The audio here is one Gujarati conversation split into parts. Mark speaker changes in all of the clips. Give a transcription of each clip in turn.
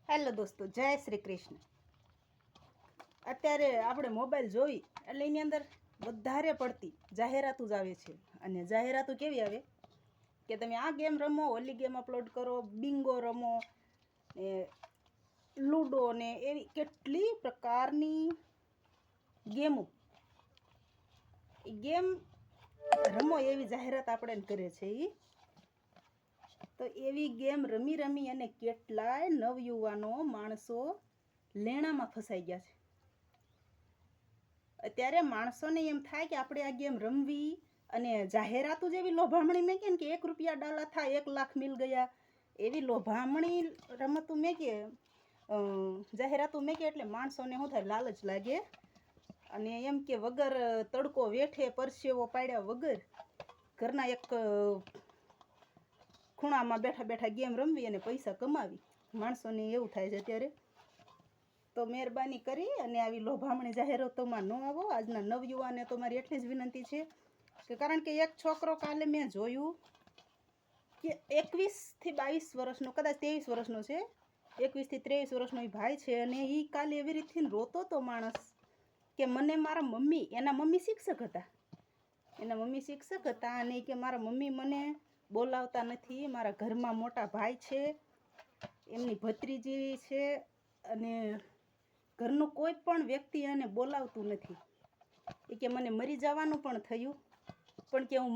Speaker 1: હેલો દોસ્તો, જય શ્રી કૃષ્ણ. અત્યારે આપણે મોબાઈલ જોઈ એટલે એની અંદર વધારે પડતી જાહેરાતો જ આવે છે. અને જાહેરાતો કેવી આવે કે તમે આ ગેમ રમો, ઓલી ગેમ અપલોડ કરો, બિંગો રમો, લૂડો ને એવી કેટલી પ્રકારની ગેમો ગેમ રમો એવી જાહેરાત આપણે કરે છે. તો એવી ગેમ રમી રમી અને કેટલાય નવયુવાનો માણસો લેણામાં ફસાઈ ગયા છે. અત્યારે માણસોને એમ થાય કે આપણે આ ગેમ રમવી, અને જાહેરાતો જેવી લોભામણી મેં કે 1 રૂપિયા ડાલા થાય 1 લાખ મિલ ગયા, એવી લોભામણી રમતું મેં કે જાહેરાતો મેં કે એટલે માણસોને શું થાય, લાલચ લાગે અને એમ કે વગર તડકો વેઠે પરસેવો પાડ્યા વગર ઘરના એક ખૂણામાં બેઠા બેઠા ગેમ રમવી અને પૈસા કમાવી. માણસોને એવું થાય છે અત્યારે. તો મહેરબાની કરી અને આવી લોભામણી જાહેરાતોમાં ન આવો. આજના નવયુવાને તો મારી એટલી જ વિનંતી છે કે, કારણ કે એક છોકરો કાલે મેં જોયું કે 21 થી 22 વર્ષનો, કદાચ 23 વર્ષનો છે, 21 થી 23 વર્ષનો એ ભાઈ છે. અને એ કાલે એવી રીતથી રોતો તો માણસ કે મને મારા મમ્મી, એના મમ્મી શિક્ષક હતા, અને કે મારા મમ્મી મને બોલાવતા નથી, મારા ઘરમાં મોટા ભાઈ છે, એમની ભત્રીજી છે, અને ઘરનું કોઈ પણ વ્યક્તિ એને બોલાવતું નથી. એ કે મને મરી જવાનું પણ થયું, પણ કે હું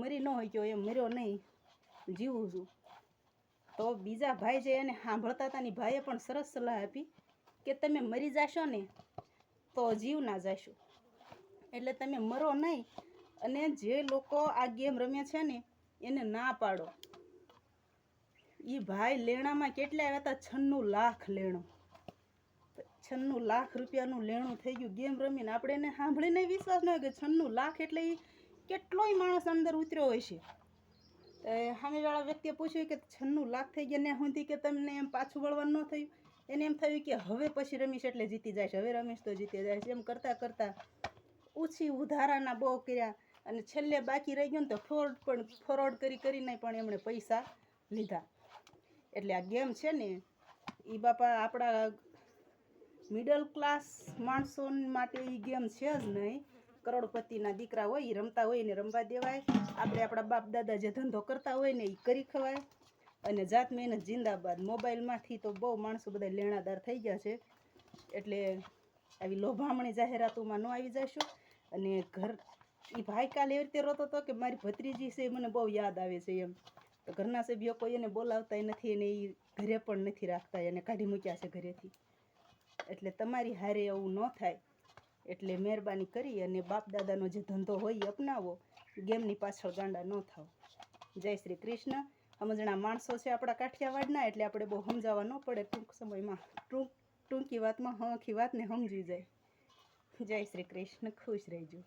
Speaker 1: મરી ન હોય કે એમ મર્યો નહીં, જીવું છું. તો બીજા ભાઈ જે એને સાંભળતા હતા ને ભાઈએ પણ સરસ સલાહ આપી કે તમે મરી જશો ને તો જીવ ના જશો, એટલે તમે મરો નહીં. અને જે લોકો આ ગેમ રમે છે ને એને ના પાડો. એ ભાઈ લેણામાં કેટલા આવ્યા હતા, 96 લાખ લેણું, 96 લાખ રૂપિયાનું લેણું થઈ ગયું ગેમ રમીને. આપણે એને સાંભળીને વિશ્વાસ ન હોય કે 96 લાખ એટલે એ કેટલોય માણસ અંદર ઉતર્યો હોય છે. સામેવાળા વ્યક્તિએ પૂછ્યું કે 96 લાખ થઈ ગયા ને સુધી કે તમને એમ પાછું વળવાનું ન થયું? એને એમ થયું કે હવે પછી રમીશ એટલે જીતી જાય છે, હવે રમીશ તો જીતી જાય છે. એમ કરતાં કરતાં ઓછી ઉધારાના બહુ કર્યા, અને છેલ્લે બાકી રહી ગયું ને તો ફ્રોડ કરીને પણ એમણે પૈસા લીધા. એટલે આ ગેમ છે ને એ બાપા આપણા મિડલ ક્લાસ માણસો માટે એ ગેમ છે જ નહીં. કરોડપતિના દીકરા હોય એ રમતા હોય ને રમવા દેવાય. આપણે આપણા બાપ દાદા જે ધંધો કરતા હોય ને એ કરી ખવાય. અને જાત મહેનત જિંદાબાદ. મોબાઈલમાંથી તો બહુ માણસો બધા લેણાદાર થઈ ગયા છે. એટલે આવી લોભામણી જાહેરાતોમાં ન આવી જઈશું. અને એ ભાઈ કાલે એવી રીતે રોતો હતો કે મારી ભત્રીજી છે મને બહુ યાદ આવે છે એમ. તો ઘરના સભ્યો કોઈ એને બોલાવતા નથી, અને એ ઘરે પણ નથી રાખતા, એને કાઢી મૂક્યા છે ઘરેથી. એટલે તમારી હારે એવું ન થાય, એટલે મહેરબાની કરી અને બાપ દાદાનો જે ધંધો હોય એ અપનાવો, ગેમની પાછળ ગાંડા ન થાવ. જય શ્રી કૃષ્ણ. સમજણા માણસો છે આપણા કાઠિયાવાડના, એટલે આપણે બહુ સમજાવવા ન પડે. ટૂંક સમયમાં ટૂંકી વાતમાં હંખી વાતને સમજી જાય. જય શ્રી કૃષ્ણ. ખુશ રહેજો.